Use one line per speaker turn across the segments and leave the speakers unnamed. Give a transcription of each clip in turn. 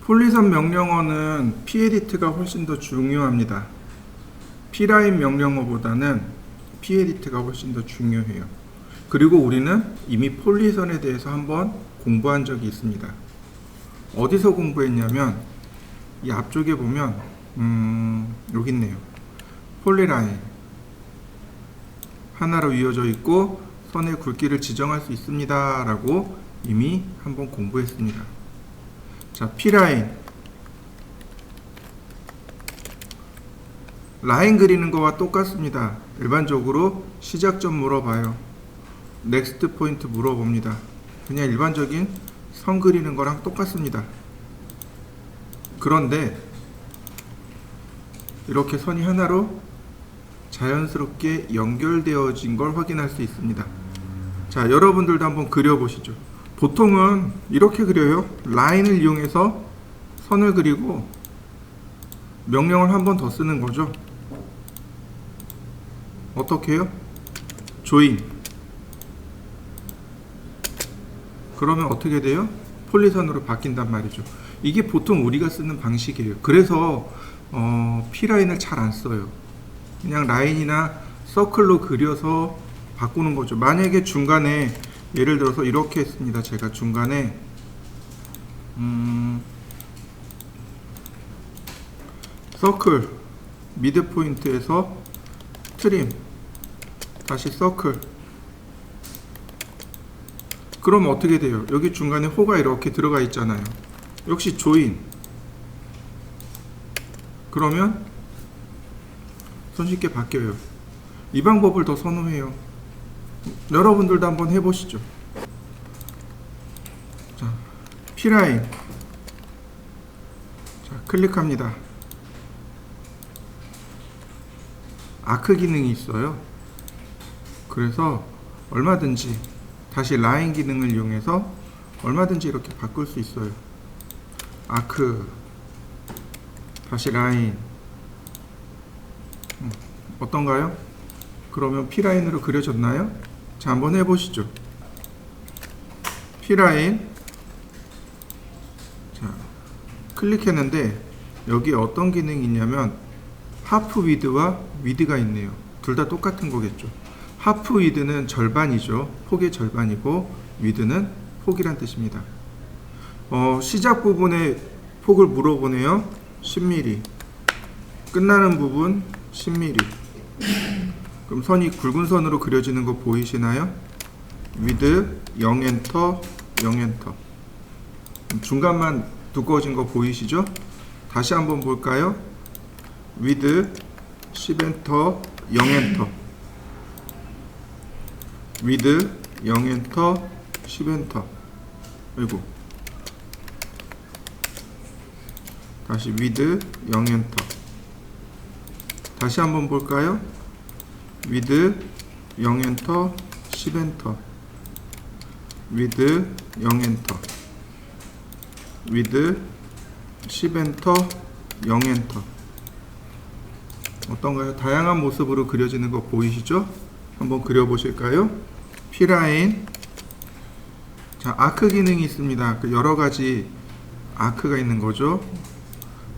폴리선 명령어는 pEdit가 훨씬 더 중요합니다. pline 명령어보다는 pEdit가 훨씬 더 중요해요. 그리고 우리는 이미 폴리선에 대해서 한번 공부한 적이 있습니다. 어디서 공부했냐면 이 앞쪽에 보면 여기 있네요. 폴리라인 하나로 이어져 있고 선의 굵기를 지정할 수 있습니다 라고 이미 한번 공부했습니다. 자, P라인 라인 그리는 거와 똑같습니다. 일반적으로 시작점 물어봐요. 넥스트 포인트 물어봅니다. 그냥 일반적인 선 그리는 거랑 똑같습니다. 그런데 이렇게 선이 하나로 자연스럽게 연결되어진 걸 확인할 수 있습니다. 자, 여러분들도 한번 그려보시죠. 보통은 이렇게 그려요. 라인을 이용해서 선을 그리고 명령을 한 번 더 쓰는 거죠. 어떻게 해요? 조인. 그러면 어떻게 돼요? 폴리선으로 바뀐단 말이죠. 이게 보통 우리가 쓰는 방식이에요. 그래서 P라인을 잘 안 써요. 그냥 라인이나 서클로 그려서 바꾸는 거죠. 만약에 중간에 예를 들어서 이렇게 했습니다. 제가 중간에 서클 미드 포인트에서 트림 다시 서클 그럼 어떻게 돼요? 여기 중간에 호가 이렇게 들어가 있잖아요. 역시 조인. 그러면 손쉽게 바뀌어요. 이 방법을 더 선호해요. 여러분들도 한번 해보시죠. 자, P라인. 자, 클릭합니다. 아크 기능이 있어요. 그래서 얼마든지 다시 라인 기능을 이용해서 얼마든지 이렇게 바꿀 수 있어요. 아크 다시 라인 어떤가요? 그러면 P라인으로 그려졌나요? 자, 한번 해보시죠. P라인. 자, 클릭했는데 여기 어떤 기능이 있냐면 하프 위드와 위드가 있네요. 둘 다 똑같은 거겠죠. 하프 위드는 절반이죠. 폭의 절반이고 위드는 폭이란 뜻입니다. 시작 부분의 폭을 물어보네요. 10mm. 끝나는 부분 10mm. 그럼 선이 굵은 선으로 그려지는 거 보이시나요? 위드 0엔터 0엔터. 중간만 두꺼워진 거 보이시죠? 다시 한번 볼까요? 위드 10엔터 0엔터 위드 0엔터 10엔터. 아이고. 다시 위드 0엔터. 다시 한번 볼까요? 위드 0엔터 10엔터 위드 0엔터 위드 10엔터 0엔터. 어떤가요? 다양한 모습으로 그려지는 거 보이시죠? 한번 그려보실까요? P라인. 자, 아크 기능이 있습니다. 여러 가지 아크가 있는 거죠.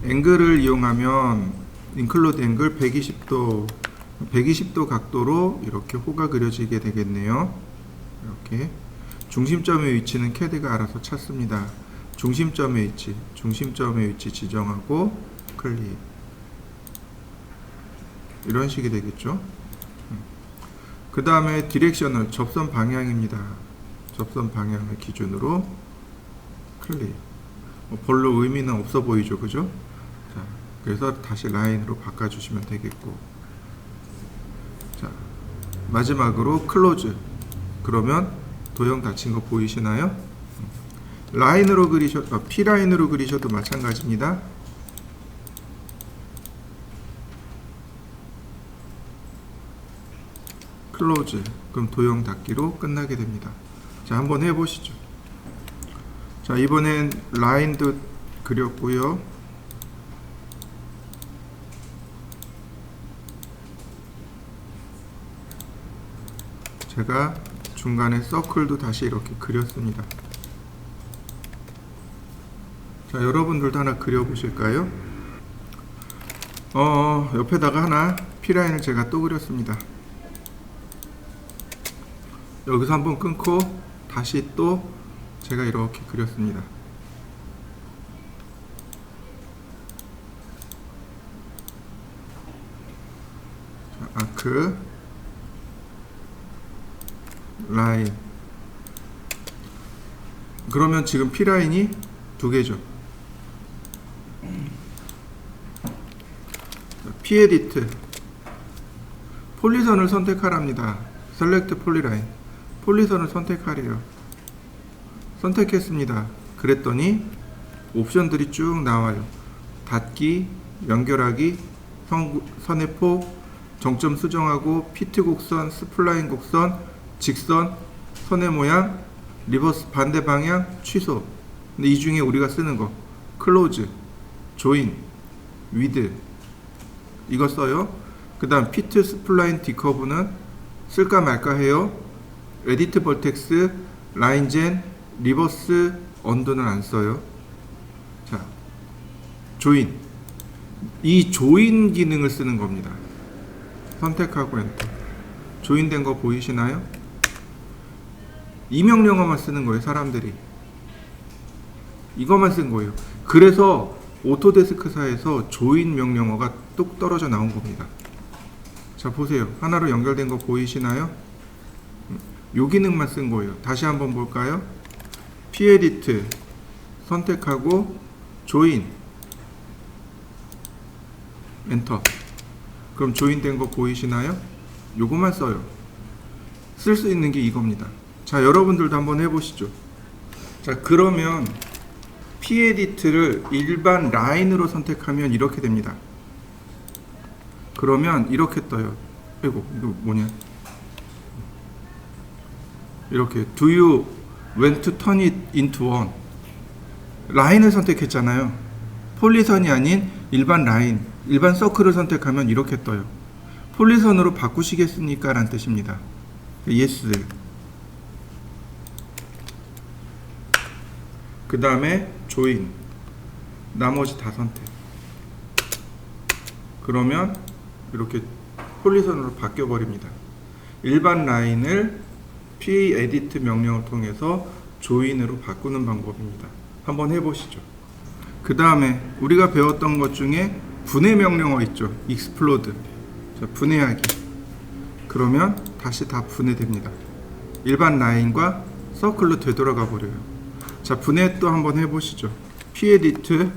앵글을 이용하면 인클루드 앵글 120도 각도로 이렇게 호가 그려지게 되겠네요. 이렇게 중심점의 위치는 CAD가 알아서 찾습니다. 중심점의 위치 지정하고 클릭. 이런 식이 되겠죠. 그 다음에 디렉셔널 접선 방향입니다. 접선 방향을 기준으로 클릭. 별로 의미는 없어 보이죠, 그죠? 자, 그래서 다시 라인으로 바꿔주시면 되겠고. 자, 마지막으로 클로즈. 그러면 도형 닫힌 거 보이시나요? 라인으로 P라인으로 그리셔도 마찬가지입니다. 클로즈. 그럼 도형 닫기로 끝나게 됩니다. 자, 한번 해보시죠. 자, 이번엔 라인도 그렸고요. 제가 중간에 서클도 다시 이렇게 그렸습니다. 자, 여러분들도 하나 그려보실까요? 옆에다가 하나 P라인을 제가 또 그렸습니다. 여기서 한번 끊고 다시 또 제가 이렇게 그렸습니다. 자, 아크 라인. 그러면 지금 P라인이 두 개죠. P 에디트 폴리선을 선택하랍니다. 셀렉트 폴리라인. 폴리선을 선택하래요. 선택했습니다. 그랬더니 옵션들이 쭉 나와요. 닫기, 연결하기, 선의 폭, 정점 수정하고, 피트 곡선, 스플라인 곡선, 직선, 선의 모양, 리버스 반대 방향, 취소. 근데 이 중에 우리가 쓰는 거 클로즈, 조인, 위드 이거 써요. 그 다음 피트, 스플라인, 디커브는 쓸까 말까 해요. 에디트 벌텍스, 라인젠, 리버스, 언더는 안 써요. 자, 조인. 이 조인 기능을 쓰는 겁니다. 선택하고 엔터. 조인된 거 보이시나요? 이 명령어만 쓰는 거예요, 사람들이. 이것만 쓴 거예요. 그래서 오토데스크사에서 조인 명령어가 뚝 떨어져 나온 겁니다. 자, 보세요. 하나로 연결된 거 보이시나요? 요 기능만 쓴 거예요. 다시 한번 볼까요? P-에디트 선택하고 조인 엔터. 그럼 조인된 거 보이시나요? 요거만 써요. 쓸 수 있는 게 이겁니다. 자, 여러분들도 한번 해보시죠. 자, 그러면 P-에디트를 일반 라인으로 선택하면 이렇게 됩니다. 그러면 이렇게 떠요. 아이고, 이거 뭐냐? 이렇게 Do you want to turn it into one? 라인을 선택했잖아요. 폴리선이 아닌 일반 라인, 일반 서클을 선택하면 이렇게 떠요. 폴리선으로 바꾸시겠습니까? 라는 뜻입니다. Yes. 그 다음에 조인. 나머지 다 선택. 그러면 이렇게 폴리선으로 바뀌어 버립니다. 일반 라인을 P-에디트 명령을 통해서 조인으로 바꾸는 방법입니다. 한번 해보시죠. 그 다음에 우리가 배웠던 것 중에 분해 명령어 있죠. explode. 자, 분해하기. 그러면 다시 다 분해됩니다. 일반 라인과 서클로 되돌아가 버려요. 자, 분해 또 한번 해보시죠. P-에디트.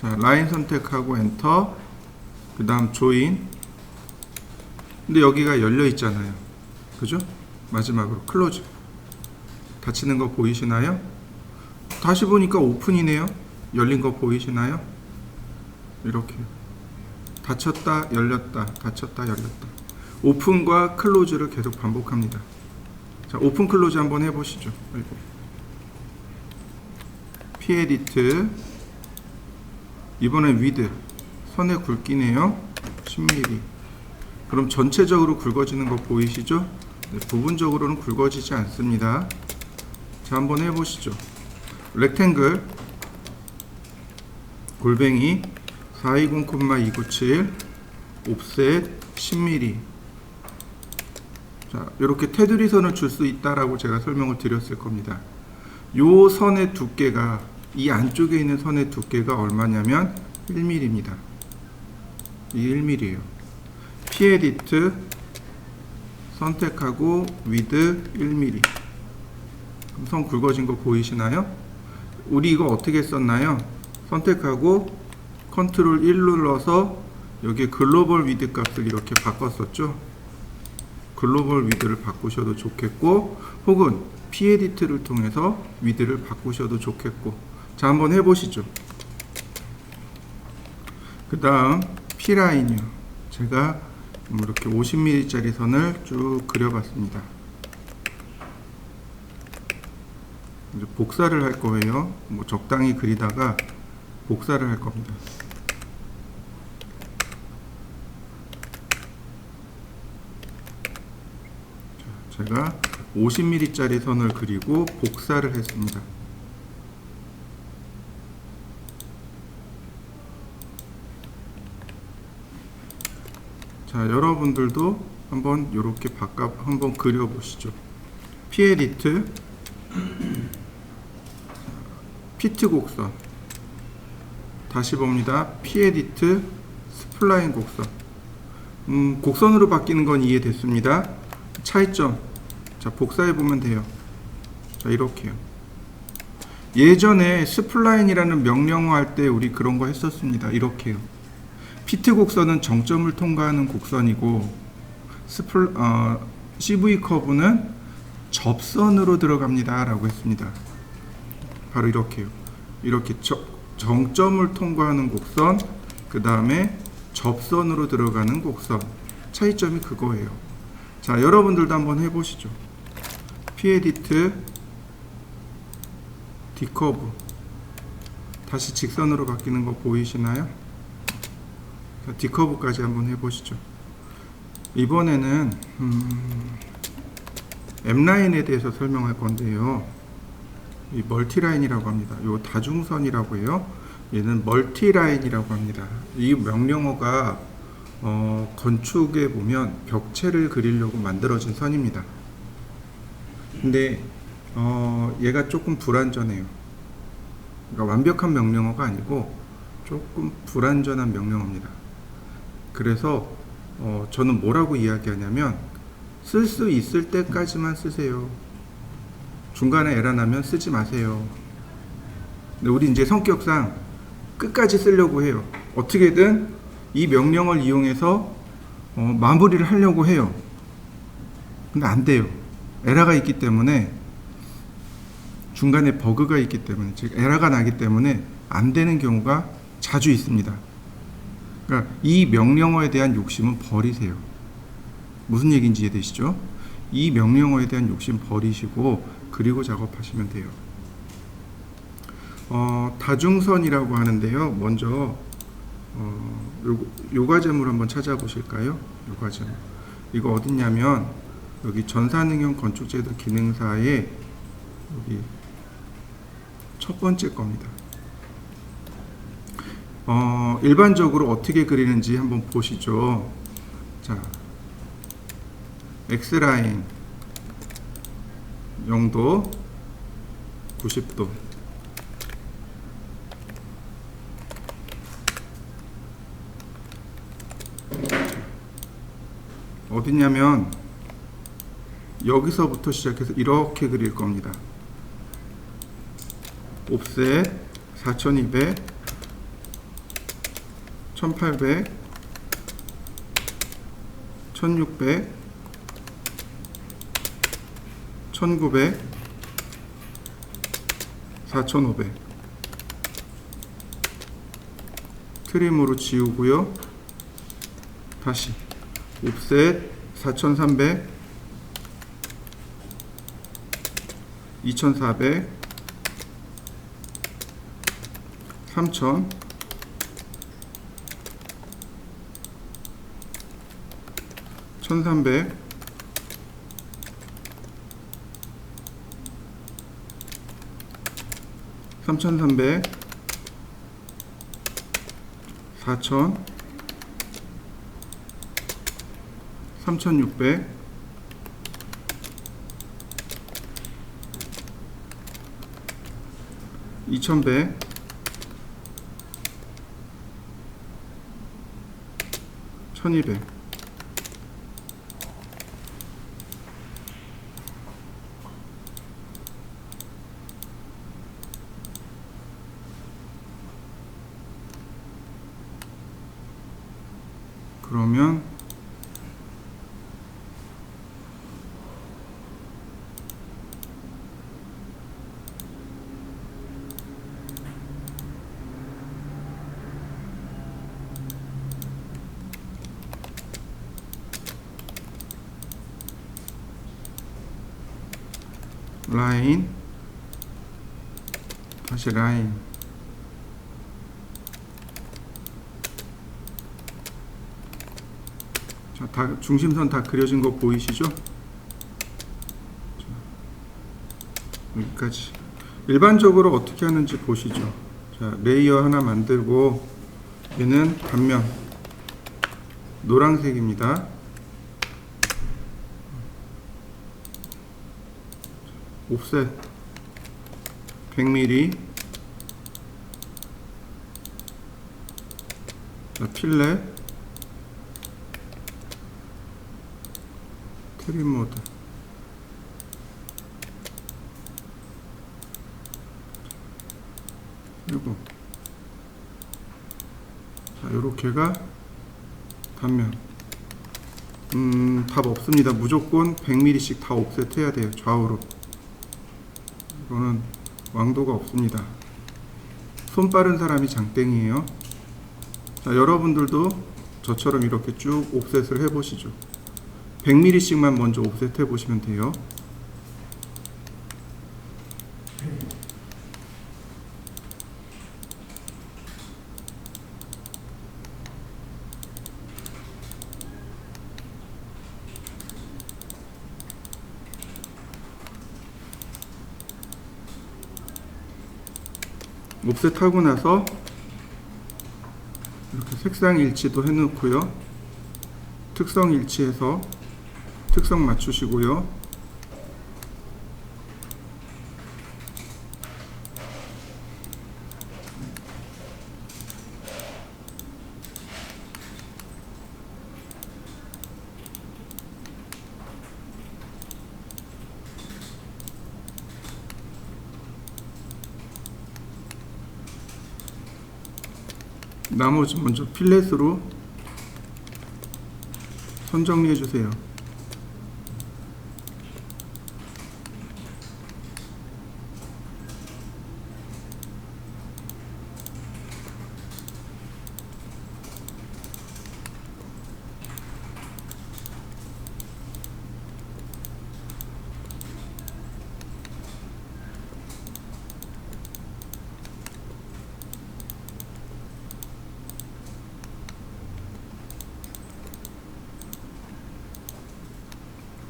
자, 라인 선택하고 엔터. 그 다음 조인. 근데 여기가 열려 있잖아요. 그죠? 마지막으로 클로즈. 닫히는 거 보이시나요? 다시 보니까 오픈이네요. 열린 거 보이시나요? 이렇게 닫혔다 열렸다 닫혔다 열렸다. 오픈과 클로즈를 계속 반복합니다. 자, 오픈 클로즈 한번 해보시죠. 아이고. P-에디트. 이번엔 위드. 선의 굵기네요. 10mm. 그럼 전체적으로 굵어지는 거 보이시죠? 네, 부분적으로는 굵어지지 않습니다. 자, 한번 해보시죠. 렉탱글 골뱅이 420,297 옵셋 10mm. 자, 이렇게 테두리 선을 줄 수 있다라고 제가 설명을 드렸을 겁니다. 요 선의 두께가, 이 안쪽에 있는 선의 두께가 얼마냐면 1mm입니다. 이 1mm예요. P-에디트 선택하고 위드 1mm. 선 굵어진 거 보이시나요? 우리 이거 어떻게 썼나요? 선택하고 컨트롤 1 눌러서 여기 글로벌 위드 값을 이렇게 바꿨었죠. 글로벌 위드를 바꾸셔도 좋겠고, 혹은 P-에디트를 통해서 위드를 바꾸셔도 좋겠고. 자, 한번 해보시죠. 그 다음 P라인이요. 제가 이렇게 50mm 짜리 선을 쭉 그려봤습니다. 이제 복사를 할 거예요. 뭐 적당히 그리다가 복사를 할 겁니다. 자, 제가 50mm 짜리 선을 그리고 복사를 했습니다. 자, 여러분들도 한번 이렇게 바꿔 한번 그려 보시죠. 피에디트 피트 곡선, 다시 봅니다. 피에디트 스플라인 곡선. 곡선으로 바뀌는 건 이해됐습니다. 차이점, 자, 복사해 보면 돼요. 자, 이렇게요. 예전에 스플라인이라는 명령어 할 때 우리 그런 거 했었습니다. 이렇게요. 피트 곡선은 정점을 통과하는 곡선이고 CV 커브는 접선으로 들어갑니다 라고 했습니다. 바로 이렇게요. 이렇게 정점을 통과하는 곡선, 그 다음에 접선으로 들어가는 곡선. 차이점이 그거예요. 자, 여러분들도 한번 해보시죠. 피에디트 D커브, 다시 직선으로 바뀌는 거 보이시나요? 자, D커브까지 한번 해보시죠. 이번에는 M라인에 대해서 설명할 건데요. 이 멀티라인이라고 합니다. 요 다중선이라고 해요. 얘는 멀티라인이라고 합니다. 이 명령어가 건축에 보면 벽체를 그리려고 만들어진 선입니다. 근데 얘가 조금 불완전해요. 그러니까 완벽한 명령어가 아니고 조금 불완전한 명령어입니다. 그래서 저는 뭐라고 이야기하냐면 쓸 수 있을 때까지만 쓰세요. 중간에 에러 나면 쓰지 마세요. 근데 우리 이제 성격상 끝까지 쓰려고 해요. 어떻게든 이 명령을 이용해서 마무리를 하려고 해요. 근데 안 돼요. 에러가 있기 때문에, 중간에 버그가 있기 때문에, 즉 에러가 나기 때문에 안 되는 경우가 자주 있습니다. 그러니까 이 명령어에 대한 욕심은 버리세요. 무슨 얘기인지 이해되시죠? 이 명령어에 대한 욕심 버리시고 그리고 작업하시면 돼요. 다중선이라고 하는데요. 먼저 요과제물 한번 찾아보실까요? 요과제물. 이거 어딨냐면 여기 전산응용 건축제도 기능사의 여기 첫 번째 겁니다. 일반적으로 어떻게 그리는지 한번 보시죠. 자, X라인 0도 90도, 어디냐면 여기서부터 시작해서 이렇게 그릴 겁니다. 옵셋 4200, 1800, 1600, 1900, 4500. 트림으로 지우고요. 다시 옵셋 4300, 2400, 3000, 1300, 3300, 4000, 3600, 2100, 1200. 그러면 라인, 다시 라인, 자, 다 중심선 다 그려진 거 보이시죠? 자, 여기까지. 일반적으로 어떻게 하는지 보시죠. 자, 레이어 하나 만들고 얘는 단면 노란색입니다. 옵셋 100mm. 자, 필렛, 트림 모드. 그리고 자, 요렇게가 단면. 답 없습니다. 무조건 100mm씩 다 옵셋 해야 돼요. 좌우로. 이거는 왕도가 없습니다. 손 빠른 사람이 장땡이에요. 자, 여러분들도 저처럼 이렇게 쭉 옵셋을 해보시죠. 100mm씩만 먼저 옵셋 해보시면 돼요. 옵셋 하고 나서 이렇게 색상 일치도 해 놓고요. 특성 일치해서 특성 맞추시고요. 나머지 먼저 필렛으로 선 정리해 주세요.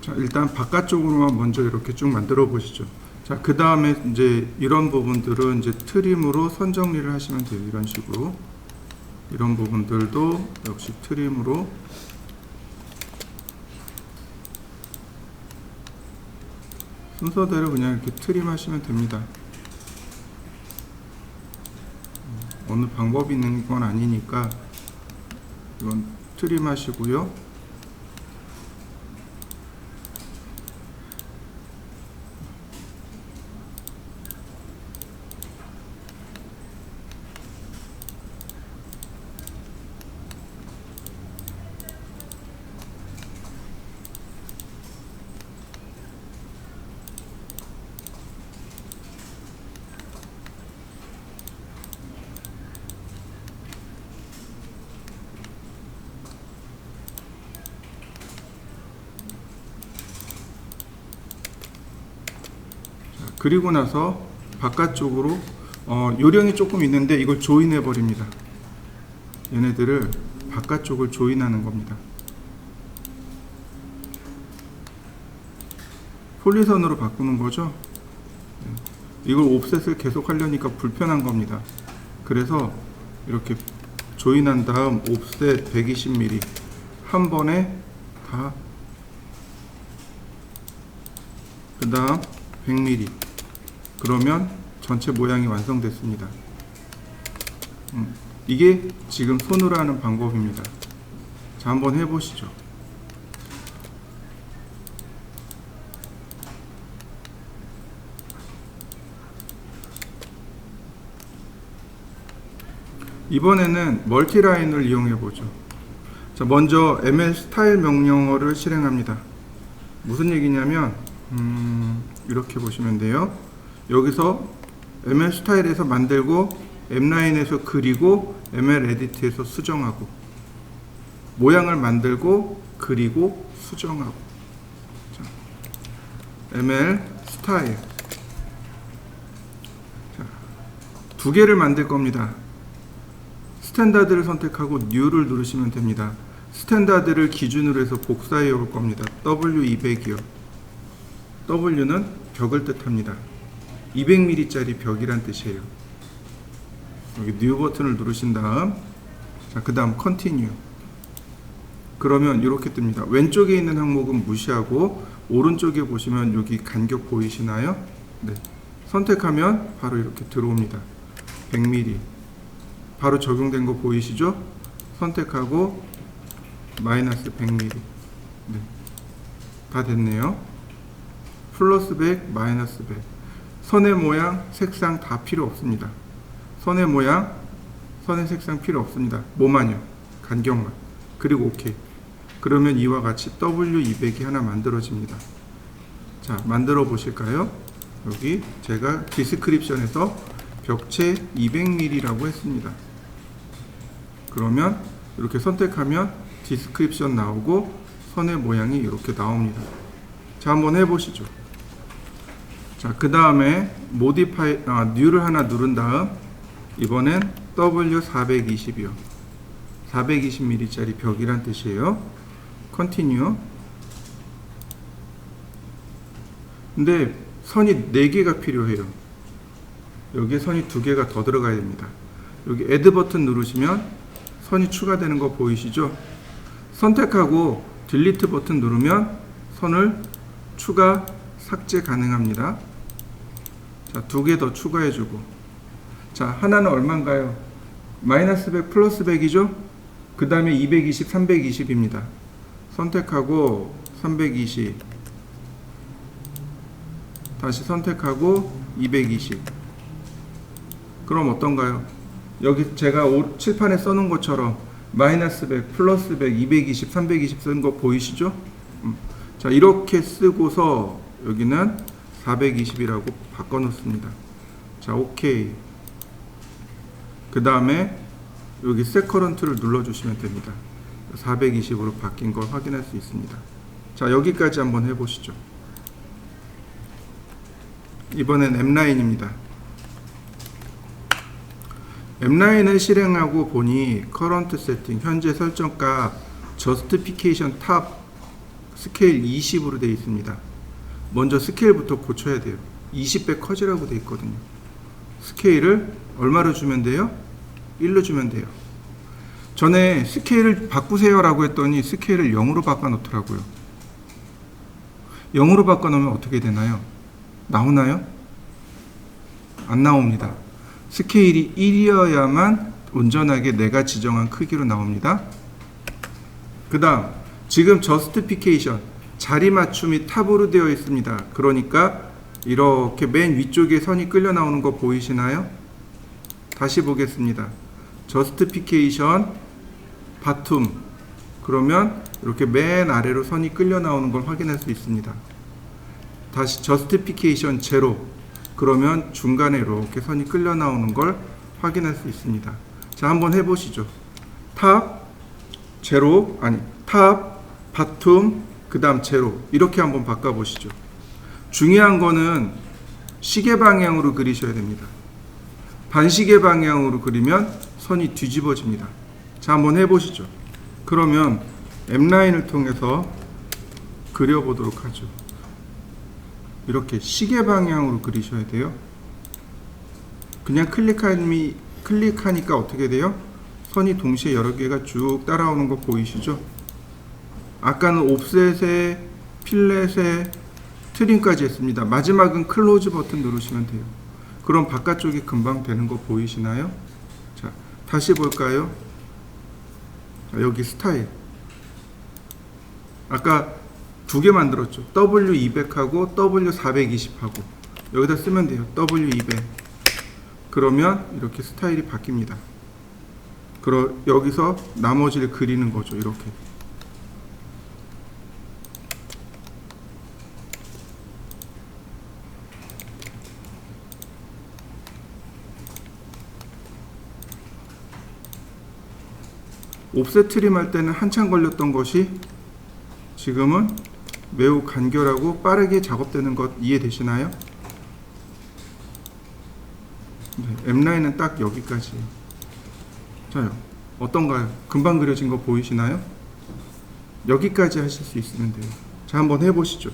자, 일단 바깥쪽으로만 먼저 이렇게 쭉 만들어 보시죠. 자, 그 다음에 이제 이런 부분들은 이제 트림으로 선 정리를 하시면 돼요. 이런 식으로. 이런 부분들도 역시 트림으로. 순서대로 그냥 이렇게 트림 하시면 됩니다. 어느 방법이 있는 건 아니니까 이건 트림 하시고요. 그리고 나서 바깥쪽으로 요령이 조금 있는데 이걸 조인해 버립니다. 얘네들을 바깥쪽을 조인하는 겁니다. 폴리선으로 바꾸는 거죠. 이걸 옵셋을 계속 하려니까 불편한 겁니다. 그래서 이렇게 조인한 다음 옵셋 120mm 한 번에 다, 그 다음 100mm. 그러면 전체 모양이 완성됐습니다. 이게 지금 손으로 하는 방법입니다. 자, 한번 해보시죠. 이번에는 멀티라인을 이용해 보죠. 자, 먼저 ml 스타일 명령어를 실행합니다. 무슨 얘기냐면 이렇게 보시면 돼요. 여기서 ml 스타일에서 만들고 m라인에서 그리고 ml 에디트에서 수정하고, 모양을 만들고 그리고 수정하고. 자, ml 스타일. 자, 두 개를 만들 겁니다. 스탠다드를 선택하고 New를 누르시면 됩니다. 스탠다드를 기준으로 해서 복사해 올 겁니다. W200이요. W는 벽을 뜻합니다. 200mm짜리 벽이란 뜻이에요. 여기 New 버튼을 누르신 다음, 자, 그 다음 Continue. 그러면 이렇게 뜹니다. 왼쪽에 있는 항목은 무시하고 오른쪽에 보시면 여기 간격 보이시나요? 네. 선택하면 바로 이렇게 들어옵니다. 100mm. 바로 적용된 거 보이시죠? 선택하고 마이너스 100mm. 네. 다 됐네요. 플러스 100, 마이너스 100. 선의 모양, 색상 다 필요 없습니다. 선의 모양, 선의 색상 필요 없습니다. 뭐만요? 간격만. 그리고 OK. 그러면 이와 같이 W200이 하나 만들어집니다. 자, 만들어 보실까요? 여기 제가 디스크립션에서 벽체 200mm라고 했습니다. 그러면 이렇게 선택하면 디스크립션 나오고 선의 모양이 이렇게 나옵니다. 자, 한번 해보시죠. 자, 그 다음에 모디파이, 뉴를 하나 누른 다음 이번엔 W420이요. 420mm짜리 벽이란 뜻이에요. 컨티뉴. 근데 선이 4개가 필요해요. 여기에 선이 2개가 더 들어가야 됩니다. 여기 애드 버튼 누르시면 선이 추가되는 거 보이시죠? 선택하고 딜리트 버튼 누르면 선을 추가, 삭제 가능합니다. 자, 2개 더 추가해주고. 자, 하나는 얼마인가요? 마이너스 100 플러스 100이죠? 그 다음에 220, 320입니다. 선택하고 320. 다시 선택하고 220. 그럼 어떤가요? 여기 제가 칠판에 써놓은 것처럼 마이너스 100, 플러스 100, 220, 320 쓴 거 보이시죠? 자, 이렇게 쓰고서 여기는 420이라고 바꿔놓습니다. 자, OK. 그 다음에 여기 셋 커런트를 눌러주시면 됩니다. 420으로 바뀐 걸 확인할 수 있습니다. 자, 여기까지 한번 해보시죠. 이번엔 M9입니다. M9을 실행하고 보니 커런트 세팅, 현재 설정값, 저스티피케이션 탑 스케일 20으로 되어 있습니다. 먼저 스케일부터 고쳐야 돼요. 20배 커지라고 되어 있거든요. 스케일을 얼마로 주면 돼요? 1로 주면 돼요. 전에 스케일을 바꾸세요 라고 했더니 스케일을 0으로 바꿔놓더라고요. 0으로 바꿔놓으면 어떻게 되나요? 나오나요? 안 나옵니다. 스케일이 1이어야만 온전하게 내가 지정한 크기로 나옵니다. 그 다음 지금 저스티피케이션 자리 맞춤이 탑으로 되어 있습니다. 그러니까 이렇게 맨 위쪽에 선이 끌려 나오는 거 보이시나요? 다시 보겠습니다. 저스티피케이션 바툼. 그러면 이렇게 맨 아래로 선이 끌려 나오는 걸 확인할 수 있습니다. 다시 저스티피케이션 제로. 그러면 중간에 이렇게 선이 끌려 나오는 걸 확인할 수 있습니다. 자, 한번 해보시죠. 탑, 제로, 탑, 바툼, 그 다음 제로. 이렇게 한번 바꿔보시죠. 중요한 거는 시계 방향으로 그리셔야 됩니다. 반시계 방향으로 그리면 선이 뒤집어집니다. 자, 한번 해보시죠. 그러면 M9을 통해서 그려보도록 하죠. 이렇게 시계 방향으로 그리셔야 돼요. 그냥 클릭하니까 어떻게 돼요? 선이 동시에 여러 개가 쭉 따라오는 거 보이시죠? 아까는 옵셋에, 필렛에, 트림까지 했습니다. 마지막은 클로즈 버튼 누르시면 돼요. 그럼 바깥쪽이 금방 되는 거 보이시나요? 자, 다시 볼까요? 자, 여기 스타일. 아까 2개 만들었죠. W200하고 W420하고 여기다 쓰면 돼요. W200. 그러면 이렇게 스타일이 바뀝니다. 여기서 나머지를 그리는 거죠. 이렇게. 옵셋 트림 할 때는 한참 걸렸던 것이 지금은 매우 간결하고 빠르게 작업되는 것 이해되시나요? 네, M9은 딱 여기까지예요. 자요, 어떤가요? 금방 그려진 거 보이시나요? 여기까지 하실 수 있으면 돼요. 자, 한번 해보시죠.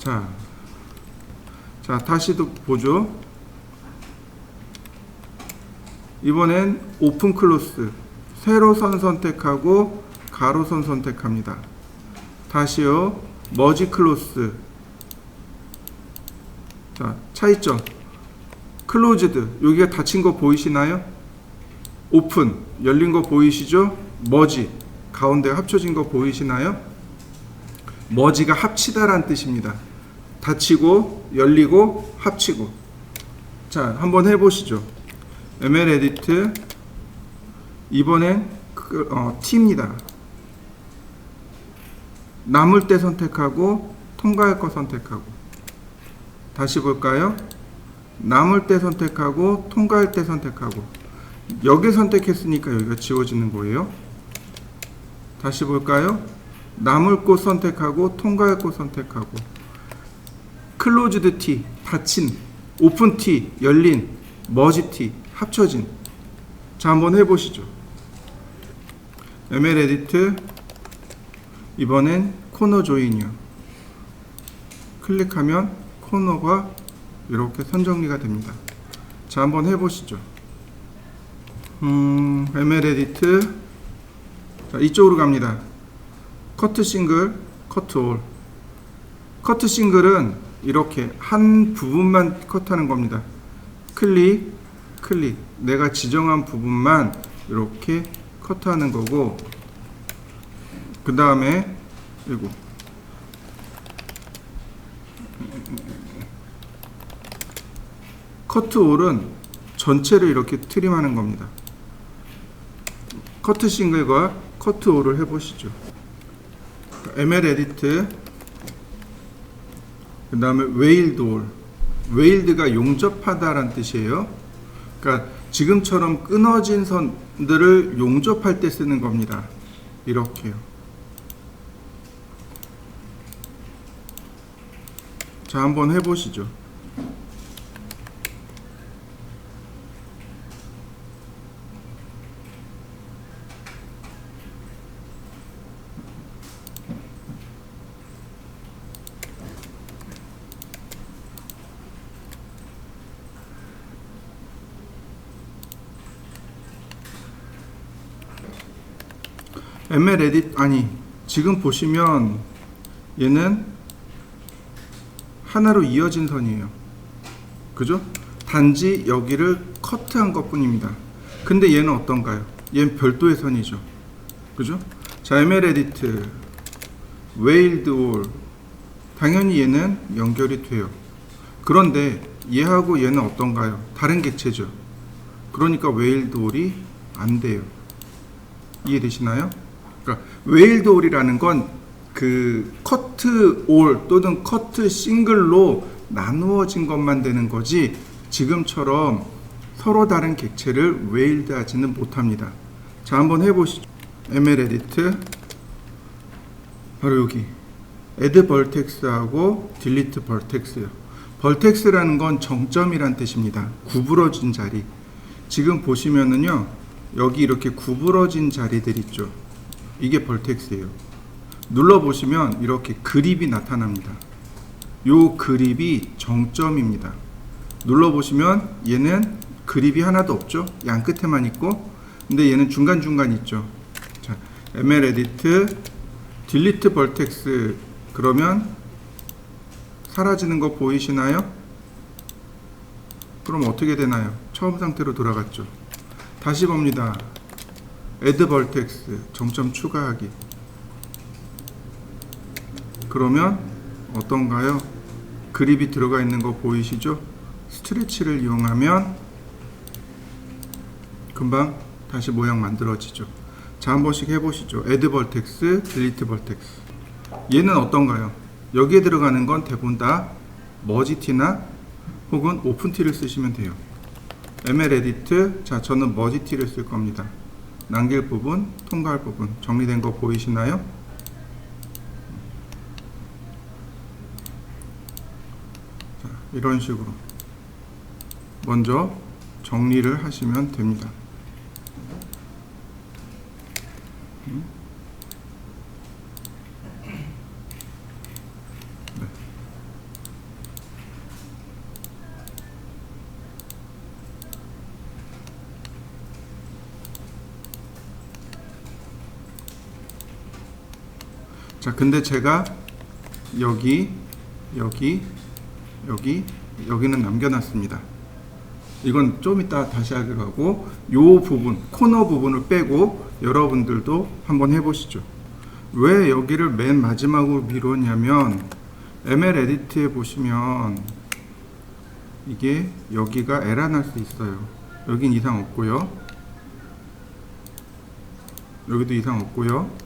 자, 다시도 보죠. 이번엔 오픈 클로스, 세로선 선택하고 가로선 선택합니다. 다시요. 머지 클로스. 자, 차이점. 클로즈드, 여기가 닫힌 거 보이시나요? 오픈, 열린 거 보이시죠? 머지, 가운데 합쳐진 거 보이시나요? 머지가 합치다란 뜻입니다. 닫히고 열리고 합치고. 자, 한번 해보시죠. ML 에디트. 이번엔 T입니다. 남을 때 선택하고 통과할 거 선택하고. 다시 볼까요? 남을 때 선택하고 통과할 때 선택하고. 여기 선택했으니까 여기가 지워지는 거예요. 다시 볼까요? 남을 곳 선택하고 통과할 곳 선택하고. 클로즈드 T, 닫힌. 오픈 T, 열린. 머지 T, 합쳐진. 자, 한번 해보시죠. ML 에디트. 이번엔 코너 조인이요. 클릭하면 코너가 이렇게 선정리가 됩니다. 자, 한번 해보시죠. ML 에디트. 자, 이쪽으로 갑니다. 커트 싱글, 커트 올. 커트 싱글은 이렇게 한 부분만 컷하는 겁니다. 클릭, 클릭. 내가 지정한 부분만 이렇게 컷하는 거고, 그 다음에 이거 커트 올은 전체를 이렇게 트림하는 겁니다. 커트 싱글과 커트 올을 해보시죠. ML 에디트. 그 다음에 웨일드 올. 웨일드가 용접하다라는 뜻이에요. 그러니까 지금처럼 끊어진 선들을 용접할 때 쓰는 겁니다. 이렇게요. 자, 한번 해보시죠. ML 에딧, 아니, 지금 보시면 얘는 하나로 이어진 선이에요. 그죠? 단지 여기를 커트한 것 뿐입니다. 근데 얘는 어떤가요? 얘는 별도의 선이죠. 그죠? 자, ML 에디트, 웨일드 올. 당연히 얘는 연결이 돼요. 그런데 얘하고 얘는 어떤가요? 다른 객체죠. 그러니까 웨일드 올이 안 돼요. 이해되시나요? 그러니까 웨일드 올이라는 건 그 커트 올 또는 커트 싱글로 나누어진 것만 되는 거지, 지금처럼 서로 다른 객체를 웨일드 하지는 못합니다. 자, 한번 해보시죠. ML 에디트. 바로 여기 add vertex하고 delete vertex요. vertex라는 건 정점이란 뜻입니다. 구부러진 자리. 지금 보시면은요, 여기 이렇게 구부러진 자리들 있죠. 이게 vertex예요. 눌러보시면 이렇게 그립이 나타납니다. 요 그립이 정점입니다. 눌러보시면 얘는 그립이 하나도 없죠. 양 끝에만 있고, 근데 얘는 중간중간 있죠. 자, ML 에디트, delete vertex. 그러면 사라지는 거 보이시나요? 그럼 어떻게 되나요? 처음 상태로 돌아갔죠. 다시 봅니다. add vertex, 정점 추가하기. 그러면 어떤가요? 그립이 들어가 있는 거 보이시죠? 스트레치를 이용하면 금방 다시 모양 만들어지죠. 자, 한 번씩 해보시죠. add vertex, delete vertex. 얘는 어떤가요? 여기에 들어가는 건 대부분 다 머지 T나 혹은 오픈 T를 쓰시면 돼요. ML 에디트. 자, 저는 머지 T를 쓸 겁니다. 남길 부분, 통과할 부분 정리된 거 보이시나요? 자, 이런 식으로 먼저 정리를 하시면 됩니다. 네. 자, 근데 제가 여기는 남겨놨습니다. 이건 좀 이따 다시 하기로 하고, 요 부분, 코너 부분을 빼고 여러분들도 한번 해보시죠. 왜 여기를 맨 마지막으로 미뤘냐면, ML 에디트에 보시면 이게 여기가 에러 날 수 있어요. 여긴 이상 없고요. 여기도 이상 없고요.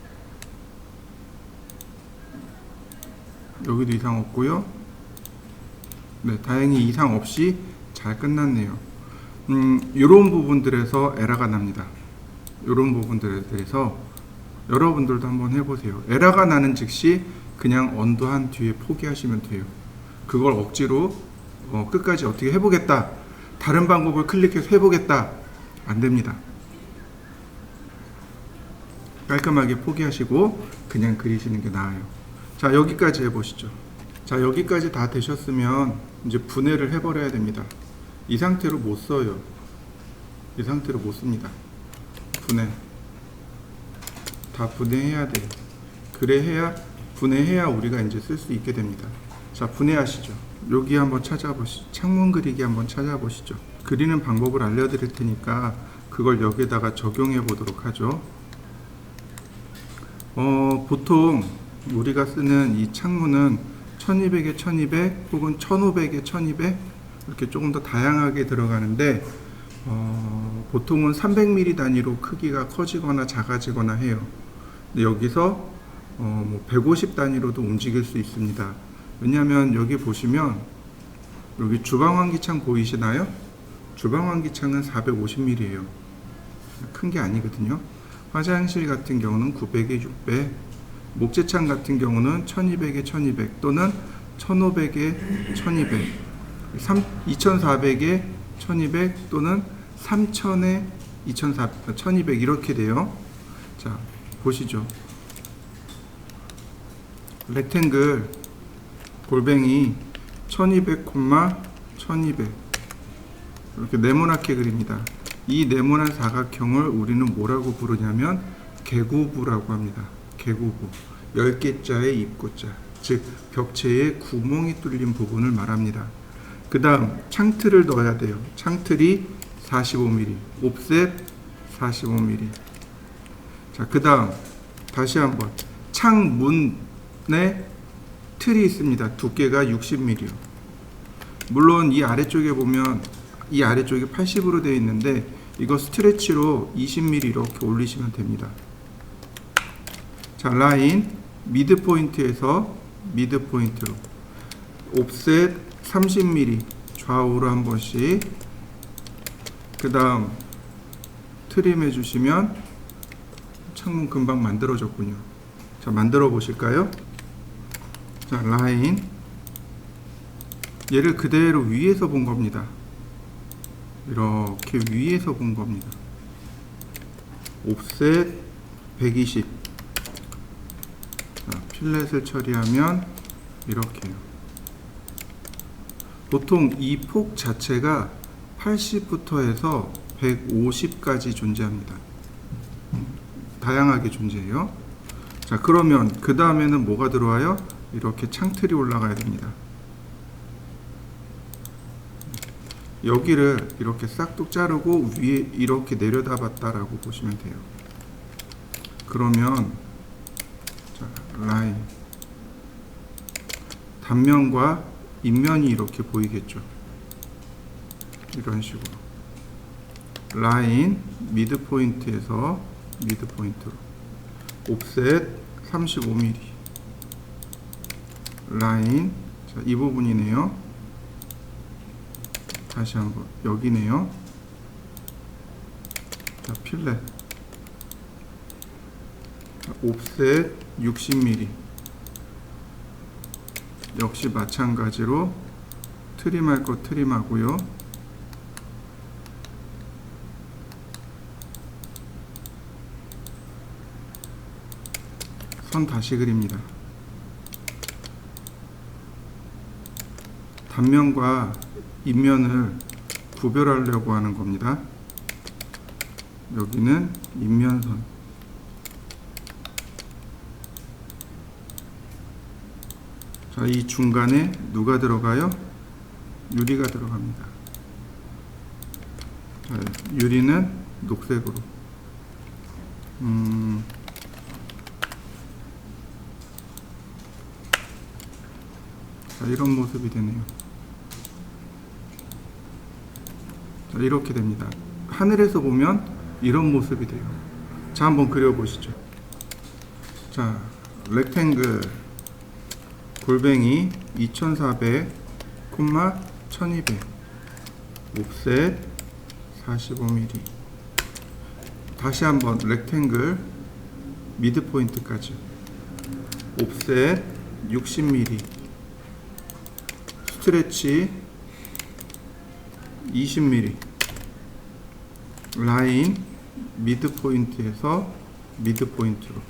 여기도 이상 없고요. 네, 다행히 이상 없이 잘 끝났네요. 이런 부분들에서 에러가 납니다. 이런 부분들에 대해서 여러분들도 한번 해보세요. 에러가 나는 즉시 그냥 언더한 뒤에 포기하시면 돼요. 그걸 억지로 끝까지 어떻게 해보겠다, 다른 방법을 클릭해서 해보겠다, 안 됩니다. 깔끔하게 포기하시고 그냥 그리시는 게 나아요. 자, 여기까지 해보시죠. 자, 여기까지 다 되셨으면 이제 분해를 해버려야 됩니다. 이 상태로 못 써요. 이 상태로 못 씁니다. 분해 다 분해해야 돼요. 분해해야 우리가 이제 쓸 수 있게 됩니다. 자, 분해하시죠. 여기 한번 찾아보시죠. 창문 그리기 한번 찾아보시죠. 그리는 방법을 알려드릴 테니까 그걸 여기에다가 적용해 보도록 하죠. 보통 우리가 쓰는 이 창문은 1200에 1200 혹은 1500에 1200 이렇게 조금 더 다양하게 들어가는데, 보통은 300mm 단위로 크기가 커지거나 작아지거나 해요. 근데 여기서 150 단위로도 움직일 수 있습니다. 왜냐하면 여기 보시면 여기 주방 환기창 보이시나요? 주방 환기창은 450mm예요. 큰 게 아니거든요. 화장실 같은 경우는 900에 600, 목재창 같은 경우는 1200에 1200 또는 1500에 1200, 2400에 1200 또는 3000에 1200 이렇게 돼요. 자, 보시죠. 렉탱글 골뱅이 1200, 1200 이렇게 네모나게 그립니다. 이 네모난 사각형을 우리는 뭐라고 부르냐면 개구부라고 합니다. 개구부. 10개자의 입구자, 즉 벽체에 구멍이 뚫린 부분을 말합니다. 그 다음 창틀을 넣어야 돼요. 창틀이 45mm, 옵셋 45mm. 자, 그 다음 다시 한번 창문에 틀이 있습니다. 두께가 60mm요. 물론 이 아래쪽에 보면 이 아래쪽이 80으로 되어 있는데 이거 스트레치로 20mm 이렇게 올리시면 됩니다. 자, 라인 미드 포인트에서 미드 포인트로 옵셋 30mm 좌우로 한 번씩. 그 다음 트림 해주시면 창문 금방 만들어졌군요. 자, 만들어 보실까요? 자, 라인 얘를 그대로 위에서 본 겁니다. 이렇게 위에서 본 겁니다. 옵셋 120. 자, 필렛을 처리하면 이렇게요. 보통 이 폭 자체가 80부터 해서 150까지 존재합니다. 다양하게 존재해요. 자, 그러면 그 다음에는 뭐가 들어와요? 이렇게 창틀이 올라가야 됩니다. 여기를 이렇게 싹둑 자르고 위에 이렇게 내려다 봤다라고 보시면 돼요. 그러면 자, 라인 단면과 인면이 이렇게 보이겠죠. 이런 식으로 라인 미드 포인트에서 미드 포인트로 옵셋 35mm 라인. 자, 이 부분이네요. 다시 한번 여기네요. 자, 필렛 옵셋 60mm 역시 마찬가지로 트림할 거 트림하고요. 선 다시 그립니다. 단면과 인면을 구별하려고 하는 겁니다. 여기는 인면선, 자, 이 중간에 누가 들어가요? 유리가 들어갑니다. 자, 유리는 녹색으로. 자, 이런 모습이 되네요. 자, 이렇게 됩니다. 하늘에서 보면 이런 모습이 돼요. 자, 한번 그려보시죠. 자, 렉탱글 골뱅이 2400, 1200 옵셋 45mm. 다시 한번 렉탱글 미드 포인트까지 옵셋 60mm, 스트레치 20mm, 라인 미드 포인트에서 미드 포인트로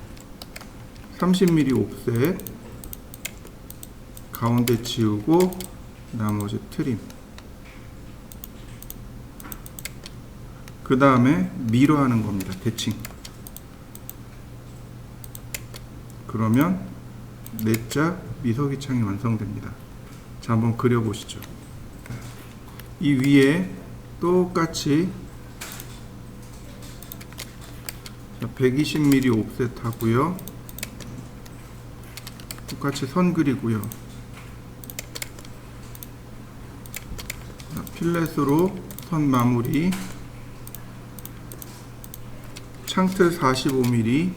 30mm 옵셋, 가운데 지우고 나머지 트림. 그 다음에 미러 하는 겁니다. 대칭. 그러면 내자 미석이 창이 완성됩니다. 자, 한번 그려보시죠. 이 위에 똑같이 120mm 옵셋 하고요. 똑같이 선 그리고요. 필렛으로 선 마무리. 창틀 45mm.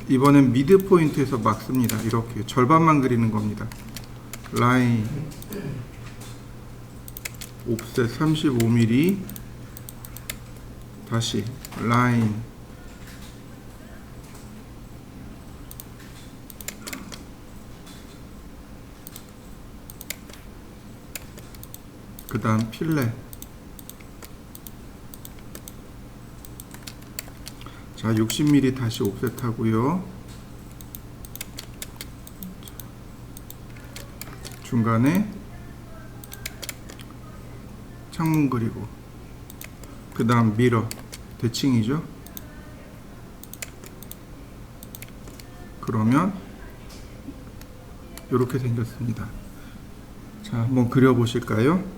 이번엔 미드 포인트에서 막습니다. 이렇게 절반만 그리는 겁니다. 라인 옵셋 35mm, 다시 라인 그 다음 필렛. 자, 60mm 다시 옵셋 하고요. 중간에 창문 그리고 그 다음 미러 대칭이죠. 그러면 이렇게 생겼습니다. 자, 한번 그려 보실까요?